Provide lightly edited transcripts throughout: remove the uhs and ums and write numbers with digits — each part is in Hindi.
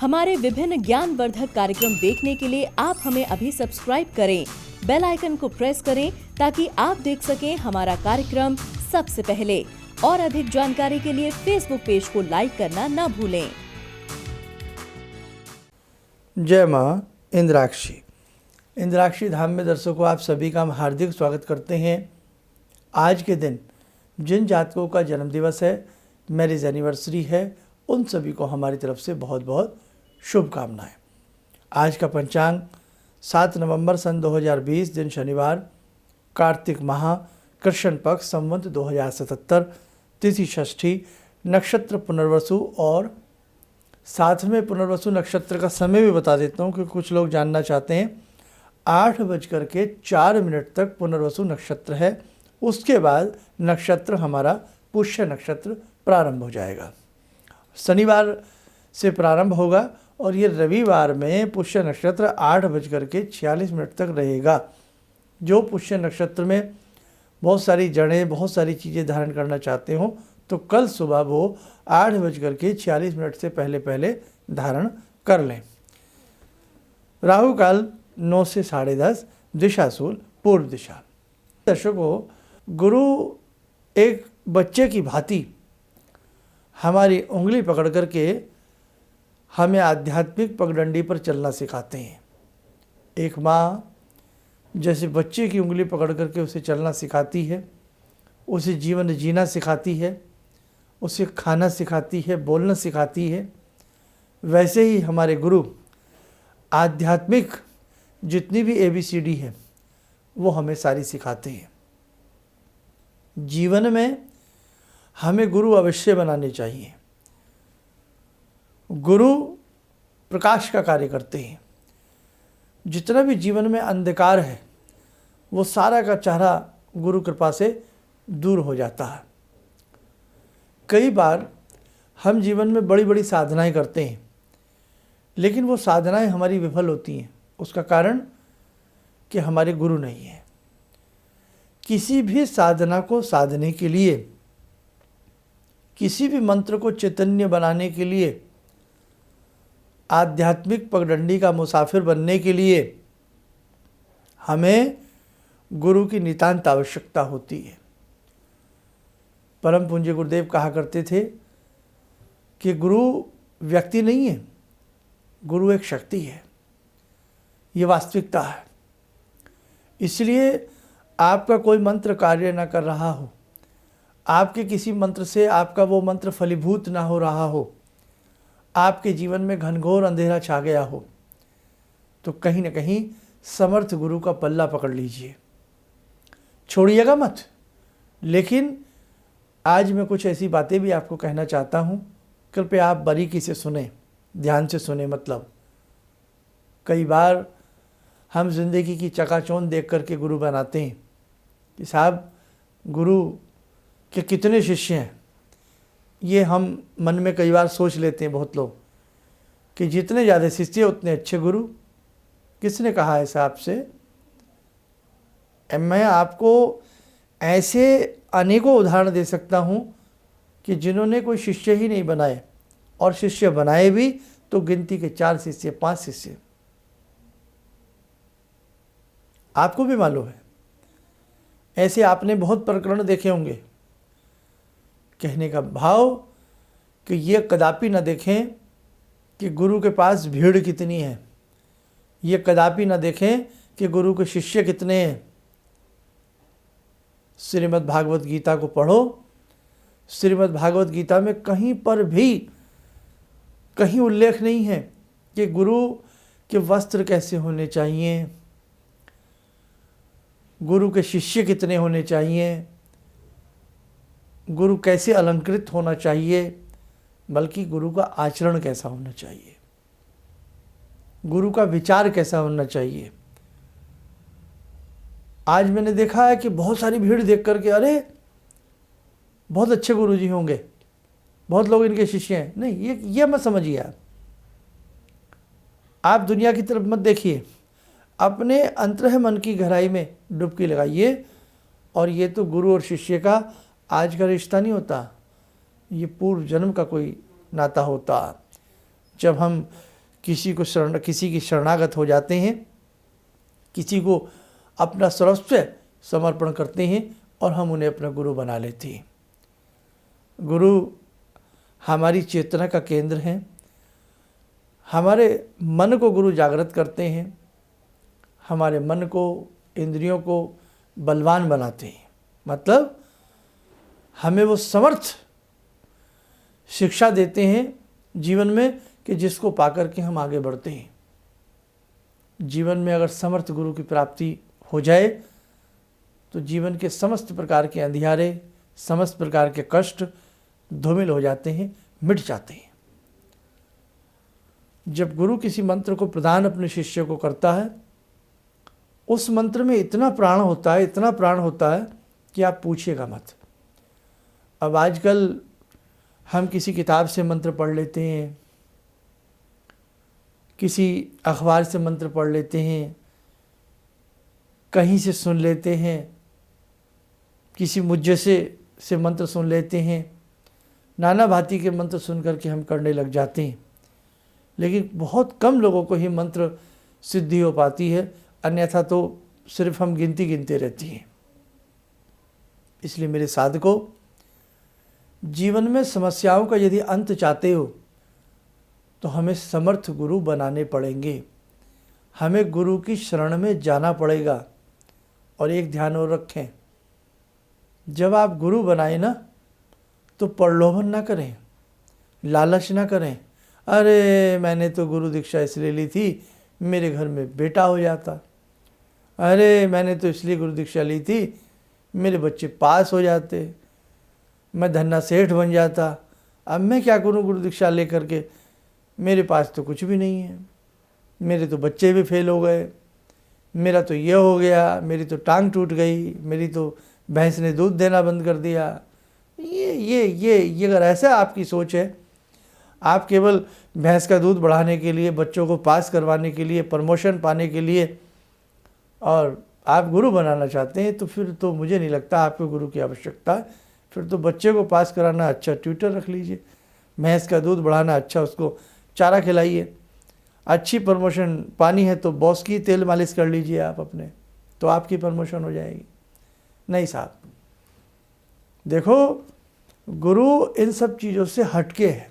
हमारे विभिन्न ज्ञानवर्धक कार्यक्रम देखने के लिए आप हमें अभी सब्सक्राइब करें, बेल आइकन को प्रेस करें ताकि आप देख सकें हमारा कार्यक्रम सबसे पहले। और अधिक जानकारी के लिए फेसबुक पेज को लाइक करना न भूलें। जय माँ इंद्राक्षी। इंद्राक्षी धाम में दर्शकों आप सभी का हम हार्दिक स्वागत करते हैं। आज के दिन जिन जातकों का जन्मदिवस है, मैरिज एनिवर्सरी है, उन सभी को हमारी तरफ से बहुत बहुत शुभकामनाएं। आज का पंचांग 7 नवंबर सन 2020 दिन शनिवार, कार्तिक माह, कृष्ण पक्ष, संवत 2077, तिथि षष्ठी, नक्षत्र पुनर्वसु। और साथ में पुनर्वसु नक्षत्र का समय भी बता देता हूँ क्योंकि कुछ लोग जानना चाहते हैं। 8:04 तक पुनर्वसु नक्षत्र है। उसके बाद नक्षत्र हमारा पुष्य नक्षत्र प्रारंभ हो जाएगा। शनिवार से प्रारंभ होगा और ये रविवार में पुष्य नक्षत्र 8:46 तक रहेगा। जो पुष्य नक्षत्र में बहुत सारी जड़ें, बहुत सारी चीज़ें धारण करना चाहते हो तो कल सुबह वो 8:46 से पहले पहले धारण कर लें। राहु काल 9 से 10:30, दिशाशूल पूर्व दिशा। दर्शकों, गुरु एक बच्चे की भांति हमारी उंगली पकड़ करके हमें आध्यात्मिक पगडंडी पर चलना सिखाते हैं। एक माँ जैसे बच्चे की उंगली पकड़ करके उसे चलना सिखाती है, उसे जीवन जीना सिखाती है, उसे खाना सिखाती है, बोलना सिखाती है, वैसे ही हमारे गुरु आध्यात्मिक जितनी भी ABCD है वो हमें सारी सिखाते हैं। जीवन में हमें गुरु अवश्य बनाने चाहिए। गुरु प्रकाश का कार्य करते हैं। जितना भी जीवन में अंधकार है वो सारा का सारा गुरु कृपा से दूर हो जाता है। कई बार हम जीवन में बड़ी बड़ी साधनाएं करते हैं लेकिन वो साधनाएं हमारी विफल होती हैं। उसका कारण कि हमारे गुरु नहीं है। किसी भी साधना को साधने के लिए, किसी भी मंत्र को चैतन्य बनाने के लिए, आध्यात्मिक पगडंडी का मुसाफिर बनने के लिए हमें गुरु की नितांत आवश्यकता होती है। परम पूज्य गुरुदेव कहा करते थे कि गुरु व्यक्ति नहीं है, गुरु एक शक्ति है। ये वास्तविकता है। इसलिए आपका कोई मंत्र कार्य ना कर रहा हो, आपके किसी मंत्र से आपका वो मंत्र फलीभूत ना हो रहा हो, आपके जीवन में घनघोर अंधेरा छा गया हो, तो कहीं ना कहीं समर्थ गुरु का पल्ला पकड़ लीजिए, छोड़िएगा मत। लेकिन आज मैं कुछ ऐसी बातें भी आपको कहना चाहता हूँ, कृपया आप बारीकी से सुने, ध्यान से सुने। मतलब कई बार हम जिंदगी की चकाचौंध देख करके गुरु बनाते हैं कि साहब गुरु के कितने शिष्य हैं। ये हम मन में कई बार सोच लेते हैं बहुत लोग कि जितने ज़्यादा शिष्य उतने अच्छे गुरु। किसने कहा ऐसा आपसे? मैं आपको ऐसे अनेकों उदाहरण दे सकता हूँ कि जिन्होंने कोई शिष्य ही नहीं बनाए, और शिष्य बनाए भी तो गिनती के 4 शिष्य, 5 शिष्य। आपको भी मालूम है, ऐसे आपने बहुत प्रकरण देखे होंगे। कहने का भाव कि ये कदापि न देखें कि गुरु के पास भीड़ कितनी है, ये कदापि न देखें कि गुरु के शिष्य कितने हैं। श्रीमद् भागवत गीता को पढ़ो। श्रीमद् भागवत गीता में कहीं पर भी कहीं उल्लेख नहीं है कि गुरु के वस्त्र कैसे होने चाहिए, गुरु के शिष्य कितने होने चाहिए, गुरु कैसे अलंकृत होना चाहिए, बल्कि गुरु का आचरण कैसा होना चाहिए, गुरु का विचार कैसा होना चाहिए। आज मैंने देखा है कि बहुत सारी भीड़ देख करके अरे बहुत अच्छे गुरुजी होंगे, बहुत लोग इनके शिष्य हैं। नहीं, ये मत समझिए। आप दुनिया की तरफ मत देखिए, अपने अंतरह मन की गहराई में डुबकी लगाइए। और ये तो गुरु और शिष्य का आज का रिश्ता नहीं होता, ये पूर्व जन्म का कोई नाता होता। जब हम किसी की शरणागत हो जाते हैं, किसी को अपना सर्वस्व समर्पण करते हैं और हम उन्हें अपना गुरु बना लेते हैं। गुरु हमारी चेतना का केंद्र हैं, हमारे मन को गुरु जागृत करते हैं, हमारे मन को, इंद्रियों को बलवान बनाते हैं। मतलब हमें वो समर्थ शिक्षा देते हैं जीवन में कि जिसको पाकर के हम आगे बढ़ते हैं। जीवन में अगर समर्थ गुरु की प्राप्ति हो जाए तो जीवन के समस्त प्रकार के अंधियारे, समस्त प्रकार के कष्ट धूमिल हो जाते हैं, मिट जाते हैं। जब गुरु किसी मंत्र को प्रदान अपने शिष्य को करता है, उस मंत्र में इतना प्राण होता है, इतना प्राण होता है कि आप पूछिएगा मत। अब आजकल हम किसी किताब से मंत्र पढ़ लेते हैं, किसी अखबार से मंत्र पढ़ लेते हैं, कहीं से सुन लेते हैं, किसी मुज्जसे से मंत्र सुन लेते हैं, नाना भांति के मंत्र सुन करके हम करने लग जाते हैं। लेकिन बहुत कम लोगों को ही मंत्र सिद्धि हो पाती है, अन्यथा तो सिर्फ हम गिनते रहती हैं। इसलिए मेरे साधकों, जीवन में समस्याओं का यदि अंत चाहते हो तो हमें समर्थ गुरु बनाने पड़ेंगे, हमें गुरु की शरण में जाना पड़ेगा। और एक ध्यान और रखें, जब आप गुरु बनाए ना तो प्रलोभन ना करें, लालच ना करें। अरे मैंने तो गुरु दीक्षा इसलिए ली थी मेरे घर में बेटा हो जाता, अरे मैंने तो इसलिए गुरु दीक्षा ली थी मेरे बच्चे पास हो जाते, मैं धन्ना सेठ बन जाता। अब मैं क्या करूं गुरु दीक्षा ले करके, मेरे पास तो कुछ भी नहीं है, मेरे तो बच्चे भी फेल हो गए, मेरा तो ये हो गया, मेरी तो टांग टूट गई, मेरी तो भैंस ने दूध देना बंद कर दिया। ये अगर ऐसा आपकी सोच है, आप केवल भैंस का दूध बढ़ाने के लिए, बच्चों को पास करवाने के लिए, प्रमोशन पाने के लिए और आप गुरु बनाना चाहते हैं, तो फिर तो मुझे नहीं लगता आपको गुरु की आवश्यकता है। फिर तो बच्चे को पास कराना अच्छा ट्यूटर रख लीजिए, भैंस का दूध बढ़ाना अच्छा उसको चारा खिलाइए, अच्छी प्रमोशन पानी है तो बॉस की तेल मालिश कर लीजिए आप अपने, तो आपकी प्रमोशन हो जाएगी। नहीं साहब, देखो गुरु इन सब चीज़ों से हटके है।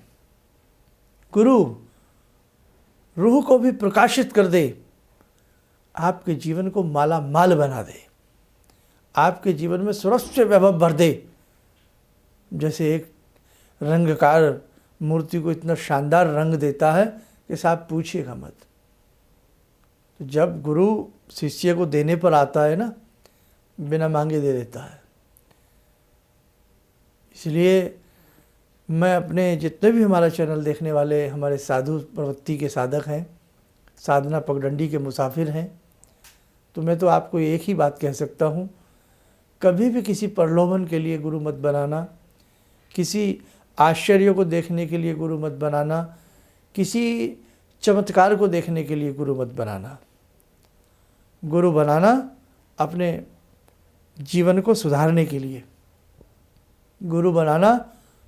गुरु रूह को भी प्रकाशित कर दे, आपके जीवन को माला माल बना दे, आपके जीवन में सर्वस्व वैभव भर दे। जैसे एक रंगकार मूर्ति को इतना शानदार रंग देता है कि साहब पूछिएगा मत। तो जब गुरु शिष्य को देने पर आता है ना, बिना मांगे दे देता है। इसलिए मैं अपने जितने भी हमारा चैनल देखने वाले हमारे साधु प्रवृत्ति के साधक हैं, साधना पगडंडी के मुसाफिर हैं, तो मैं तो आपको एक ही बात कह सकता हूँ, कभी भी किसी प्रलोभन के लिए गुरु मत बनाना, किसी आश्चर्य को देखने के लिए गुरु मत बनाना, किसी चमत्कार को देखने के लिए गुरु मत बनाना। गुरु बनाना अपने जीवन को सुधारने के लिए, गुरु बनाना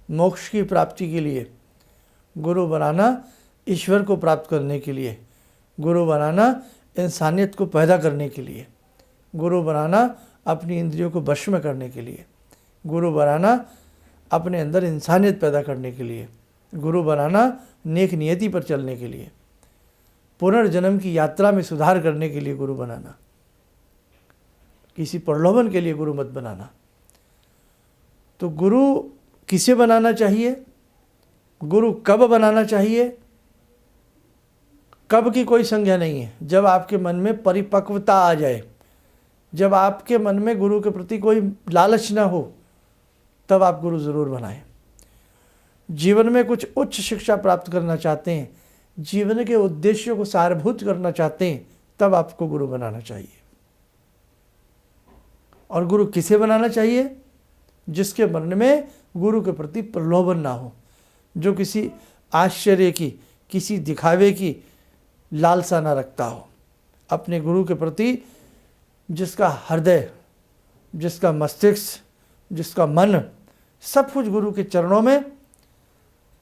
मोक्ष की प्राप्ति के लिए, गुरु बनाना ईश्वर को प्राप्त करने के लिए, गुरु बनाना इंसानियत को पैदा करने के लिए, गुरु बनाना अपनी इंद्रियों को वश में करने के लिए, गुरु बनाना अपने अंदर इंसानियत पैदा करने के लिए, गुरु बनाना नेक नियति पर चलने के लिए, पुनर्जन्म की यात्रा में सुधार करने के लिए गुरु बनाना, किसी प्रलोभन के लिए गुरु मत बनाना। तो गुरु किसे बनाना चाहिए, गुरु कब बनाना चाहिए, कब की कोई संज्ञा नहीं है। जब आपके मन में परिपक्वता आ जाए, जब आपके मन में गुरु के प्रति कोई लालच ना हो, तब आप गुरु ज़रूर बनाएं। जीवन में कुछ उच्च शिक्षा प्राप्त करना चाहते हैं, जीवन के उद्देश्यों को सारभूत करना चाहते हैं, तब आपको गुरु बनाना चाहिए। और गुरु किसे बनाना चाहिए, जिसके मन में गुरु के प्रति प्रलोभन ना हो, जो किसी आश्चर्य की, किसी दिखावे की लालसा ना रखता हो, अपने गुरु के प्रति जिसका हृदय, जिसका मस्तिष्क, जिसका मन सब कुछ गुरु के चरणों में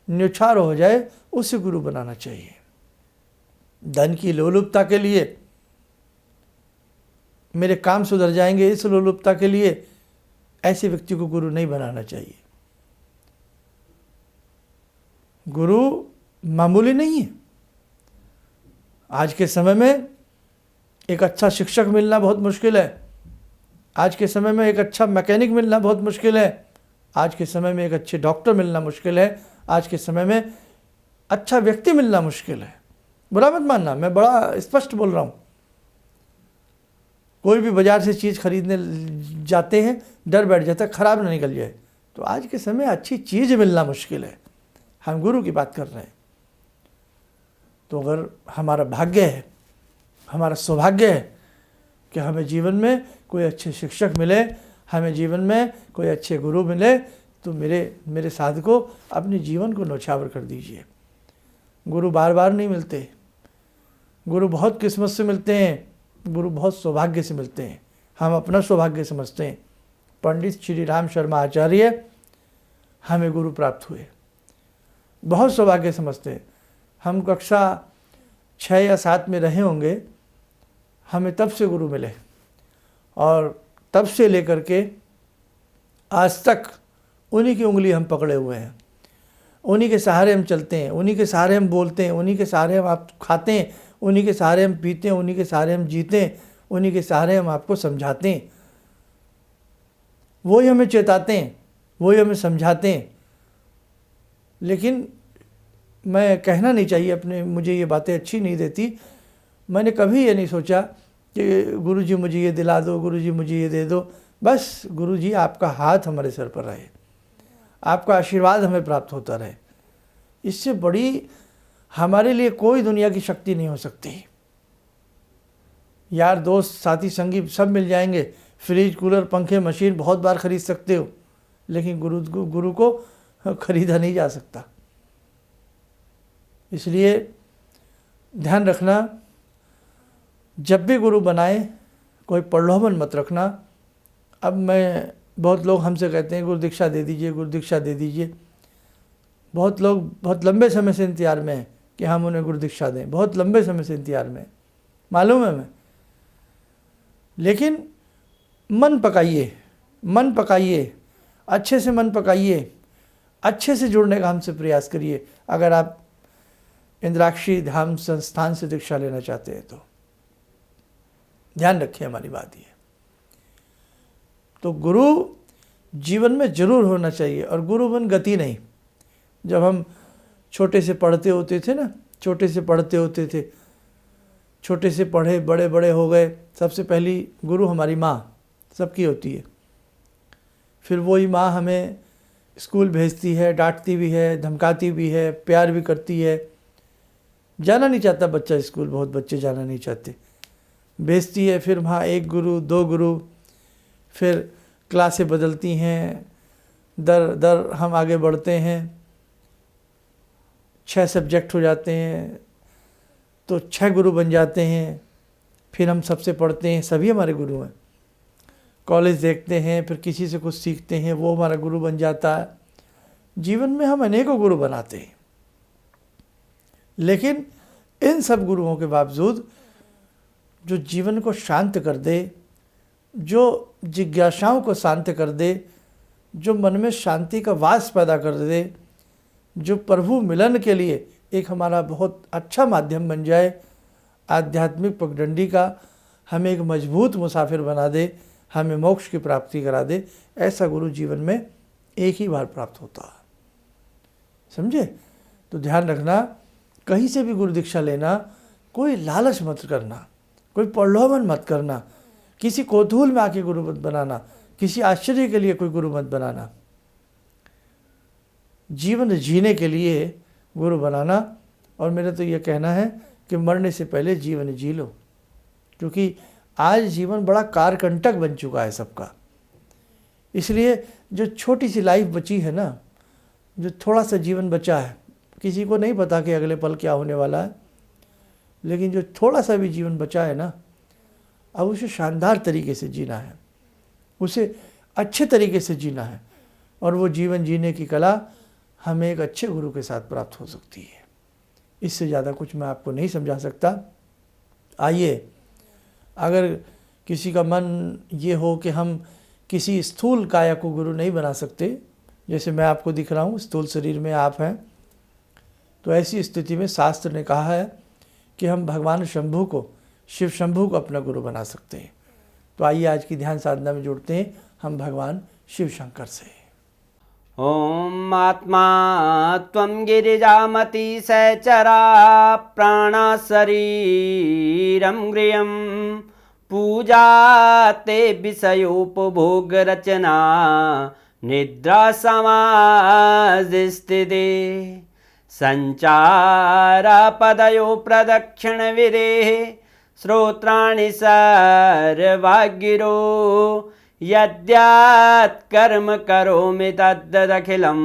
न्यौछावर हो जाए, उसे गुरु बनाना चाहिए। धन की लोलुपता के लिए, मेरे काम सुधर जाएंगे इस लोलुपता के लिए ऐसे व्यक्ति को गुरु नहीं बनाना चाहिए। गुरु मामूली नहीं है। आज के समय में एक अच्छा शिक्षक मिलना बहुत मुश्किल है। आज के समय में एक अच्छा मैकेनिक मिलना बहुत मुश्किल है। आज के समय में एक अच्छे डॉक्टर मिलना मुश्किल है। आज के समय में अच्छा व्यक्ति मिलना मुश्किल है। बुरा मत मानना, मैं बड़ा स्पष्ट बोल रहा हूँ। कोई भी बाजार से चीज़ खरीदने जाते हैं, डर बैठ जाता है ख़राब ना निकल जाए। तो आज के समय अच्छी चीज़ मिलना मुश्किल है। हम गुरु की बात कर रहे हैं। तो अगर हमारा भाग्य है, हमारा सौभाग्य है कि हमें जीवन में कोई अच्छे शिक्षक मिले, हमें जीवन में कोई अच्छे गुरु मिले, तो मेरे साधकों अपने जीवन को न्यौछावर कर दीजिए। गुरु बार बार नहीं मिलते। गुरु बहुत किस्मत से मिलते हैं। गुरु बहुत सौभाग्य से मिलते हैं। हम अपना सौभाग्य समझते हैं। पंडित श्री राम शर्मा आचार्य हमें गुरु प्राप्त हुए, बहुत सौभाग्य समझते हैं। हम कक्षा 6 या 7 में रहे होंगे, हमें तब से गुरु मिले और तब से लेकर के आज तक उन्हीं की उंगली हम पकड़े हुए हैं। उन्हीं के सहारे हम चलते हैं, उन्हीं के सहारे हम बोलते हैं, उन्हीं के सहारे हम आप खाते हैं, उन्हीं के सहारे हम पीते हैं, उन्हीं के सहारे हम जीते हैं, उन्हीं के सहारे हम आपको समझाते हैं। वही हमें चेताते हैं, वही हमें समझाते हैं। लेकिन मैं कहना नहीं चाहिए अपने, मुझे ये बातें अच्छी नहीं देती। मैंने कभी ये नहीं सोचा कि गुरुजी मुझे ये दिला दो, गुरुजी मुझे ये दे दो। बस गुरुजी आपका हाथ हमारे सर पर रहे, आपका आशीर्वाद हमें प्राप्त होता रहे। इससे बड़ी हमारे लिए कोई दुनिया की शक्ति नहीं हो सकती। यार दोस्त साथी संगी सब मिल जाएंगे, फ्रिज कूलर पंखे मशीन बहुत बार खरीद सकते हो, लेकिन गुरु को खरीदा नहीं जा सकता। इसलिए ध्यान रखना, जब भी गुरु बनाए कोई प्रलोभन मत रखना। अब मैं बहुत लोग हमसे कहते हैं गुरु दीक्षा दे दीजिए, गुरु दीक्षा दे दीजिए। बहुत लोग बहुत लंबे समय से इंतजार में हैं कि हम उन्हें गुरु दीक्षा दें, बहुत लंबे समय से इंतजार में, मालूम है मैं। लेकिन मन पकाइए, मन पकाइए, अच्छे से मन पकाइए, अच्छे से जुड़ने का हमसे प्रयास करिए। अगर आप इंद्राक्षी धाम संस्थान से दीक्षा लेना चाहते हैं तो ध्यान रखिए हमारी बात ये। तो गुरु जीवन में जरूर होना चाहिए, और गुरु बन गति नहीं। जब हम छोटे से पढ़ते होते थे ना, छोटे से पढ़ते होते थे, छोटे से पढ़े बड़े बड़े हो गए, सबसे पहली गुरु हमारी माँ सबकी होती है। फिर वही माँ हमें स्कूल भेजती है, डांटती भी है, धमकाती भी है, प्यार भी करती है। जाना नहीं चाहता बच्चा स्कूल, बहुत बच्चे जाना नहीं चाहते, भेजती है। फिर वहाँ 1 गुरु 2 गुरु, फिर क्लासें बदलती हैं, दर दर हम आगे बढ़ते हैं। 6 सब्जेक्ट हो जाते हैं तो 6 गुरु बन जाते हैं। फिर हम सबसे पढ़ते हैं, सभी हमारे गुरु हैं। कॉलेज देखते हैं, फिर किसी से कुछ सीखते हैं, वो हमारा गुरु बन जाता है। जीवन में हम अनेकों गुरु बनाते हैं, लेकिन इन सब गुरुओं के बावजूद जो जीवन को शांत कर दे, जो जिज्ञासाओं को शांत कर दे, जो मन में शांति का वास पैदा कर दे, जो प्रभु मिलन के लिए एक हमारा बहुत अच्छा माध्यम बन जाए, आध्यात्मिक पगडंडी का हमें एक मजबूत मुसाफिर बना दे, हमें मोक्ष की प्राप्ति करा दे, ऐसा गुरु जीवन में एक ही बार प्राप्त होता है। समझे? तो ध्यान रखना, कहीं से भी गुरु दीक्षा लेना, कोई लालच मत करना, कोई प्रलोभन मत करना, किसी कौतूहल में आके गुरु मत बनाना, किसी आश्चर्य के लिए कोई गुरु मत बनाना। जीवन जीने के लिए गुरु बनाना। और मेरा तो ये कहना है कि मरने से पहले जीवन जी लो, क्योंकि आज जीवन बड़ा कारकंटक बन चुका है सबका। इसलिए जो छोटी सी लाइफ बची है ना, जो थोड़ा सा जीवन बचा है, किसी को नहीं पता कि अगले पल क्या होने वाला है, लेकिन जो थोड़ा सा भी जीवन बचा है ना, अब उसे शानदार तरीके से जीना है, उसे अच्छे तरीके से जीना है। और वो जीवन जीने की कला हमें एक अच्छे गुरु के साथ प्राप्त हो सकती है। इससे ज़्यादा कुछ मैं आपको नहीं समझा सकता। आइए, अगर किसी का मन ये हो कि हम किसी स्थूल काया को गुरु नहीं बना सकते, जैसे मैं आपको दिख रहा हूँ, स्थूल शरीर में आप हैं, तो ऐसी स्थिति में शास्त्र ने कहा है कि हम भगवान शंभु को, शिव शंभु को अपना गुरु बना सकते हैं। तो आइए आज की ध्यान साधना में जुड़ते हैं हम भगवान शिव शंकर से। ॐ आत्मा त्वं गिरिजामति सहचरा प्राणा शरीरं गृहं पूजा ते विषयोपभोग रचना निद्रा समाधिस्थिते संचारा पदयो प्रदक्षिण विदेः श्रोत्राणि सर्वागिरो यद्यात् कर्म करोमि तद्दखिलं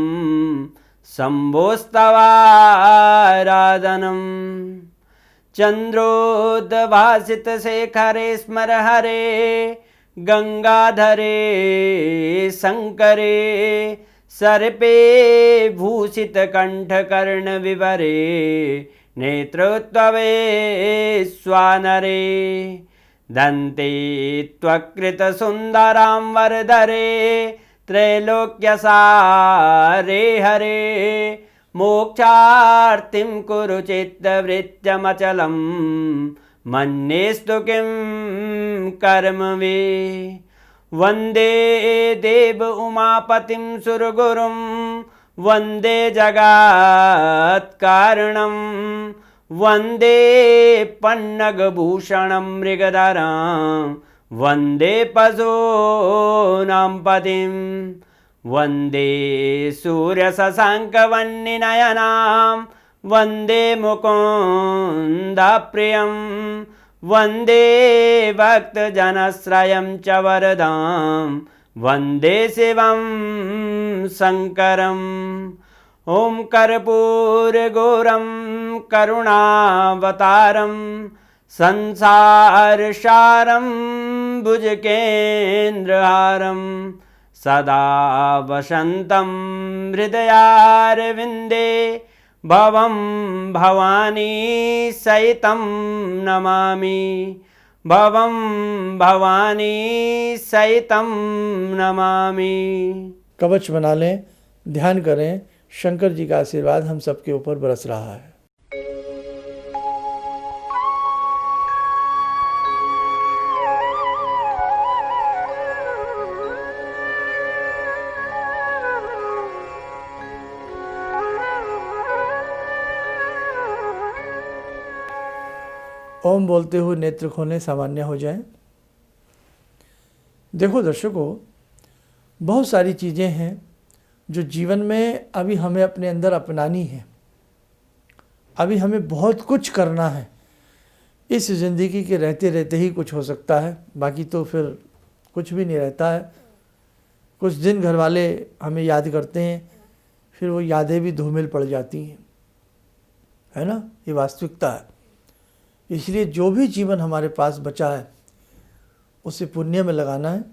शम्भोस्तवाराधनम् चन्द्रोद्भासितशेखरे स्मर हरे गंगाधरे शंकरे सर्पे भूषितकण्ठकर्णविवरे नेत्रोत्तवे स्वानरे दन्ते त्वकृतसुन्दरां वरदरे त्रैलोक्यसारे हरे मोक्षार्तिं कुरु चित्तवृत्त्यमचलं मन्येस्तु किं कर्म वे वन्दे देव उमापतिं सुरगुरुं वन्दे जगत्कारणं वन्दे पन्नगभूषणं मृगधरं वन्दे पशूनां पतिं वन्दे सूर्यशशाङ्कवह्निनयनां वन्दे मुकुन्दप्रियं वन्दे भक्तजनश्रयं च वरदां वन्दे शिवं शङ्करम् ॐ कर्पूरगौरं करुणावतारं संसारसारं भुजगेन्द्रहारं सदा वसन्तं हृदयारविन्दे भवं भवानी सहितं नमामि भवं भवानी सहितं नमामि। कवच बना लें, ध्यान करें, शंकर जी का आशीर्वाद हम सबके ऊपर बरस रहा है। ओम बोलते हुए नेत्र खोलें, सामान्य हो जाएं। देखो दर्शकों, बहुत सारी चीज़ें हैं जो जीवन में अभी हमें अपने अंदर अपनानी है। अभी हमें बहुत कुछ करना है। इस ज़िंदगी के रहते रहते ही कुछ हो सकता है, बाकी तो फिर कुछ भी नहीं रहता है। कुछ दिन घर वाले हमें याद करते हैं, फिर वो यादें भी धूमिल पड़ जाती हैं, है ना। ये वास्तविकता है। इसलिए जो भी जीवन हमारे पास बचा है उसे पुण्य में लगाना है,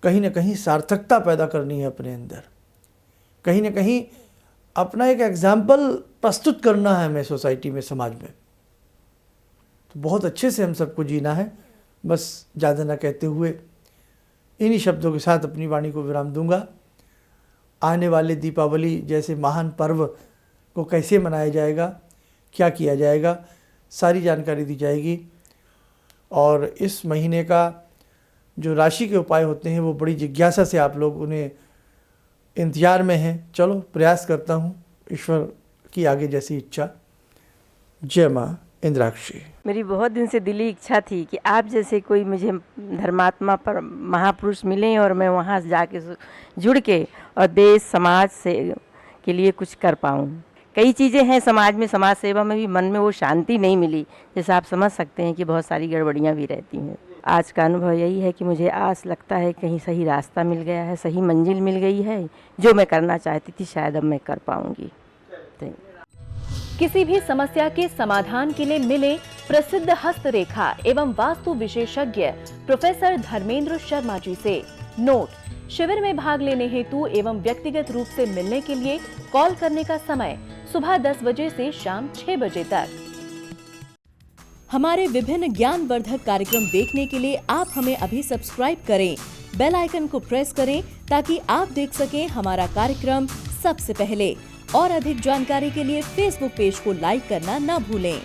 कहीं ना कहीं सार्थकता पैदा करनी है अपने अंदर, कहीं ना कहीं अपना एक एग्जाम्पल प्रस्तुत करना है हमें सोसाइटी में, समाज में। तो बहुत अच्छे से हम सबको जीना है। बस ज़्यादा ना कहते हुए इन्हीं शब्दों के साथ अपनी वाणी को विराम दूंगा। आने वाले दीपावली जैसे महान पर्व को कैसे मनाया जाएगा, क्या किया जाएगा, सारी जानकारी दी जाएगी। और इस महीने का जो राशि के उपाय होते हैं वो बड़ी जिज्ञासा से आप लोग उन्हें इंतजार में हैं। चलो प्रयास करता हूँ, ईश्वर की आगे जैसी इच्छा। जय माँ इंद्राक्षी। मेरी बहुत दिन से दिली इच्छा थी कि आप जैसे कोई मुझे धर्मात्मा पर महापुरुष मिलें और मैं वहाँ जाके जुड़ के और देश समाज से के लिए कुछ कर पाऊँ। कई चीज़ें हैं समाज में, समाज सेवा में भी मन में वो शांति नहीं मिली, जैसे आप समझ सकते हैं कि बहुत सारी गड़बड़ियाँ भी रहती हैं। आज का अनुभव यही है कि मुझे आस लगता है कहीं सही रास्ता मिल गया है, सही मंजिल मिल गई है। जो मैं करना चाहती थी शायद अब मैं कर पाऊँगी। किसी भी समस्या के समाधान के लिए मिले प्रसिद्ध हस्तरेखा एवं वास्तु विशेषज्ञ प्रोफेसर धर्मेंद्र शर्मा जी से। नोट: शिविर में भाग लेने हेतु एवं व्यक्तिगत रूप से मिलने के लिए कॉल करने का समय सुबह 10 बजे से शाम 6 बजे तक। हमारे विभिन्न ज्ञानवर्धक कार्यक्रम देखने के लिए आप हमें अभी सब्सक्राइब करें, बेल आइकन को प्रेस करें ताकि आप देख सकें हमारा कार्यक्रम सबसे पहले। और अधिक जानकारी के लिए फेसबुक पेज को लाइक करना न भूलें।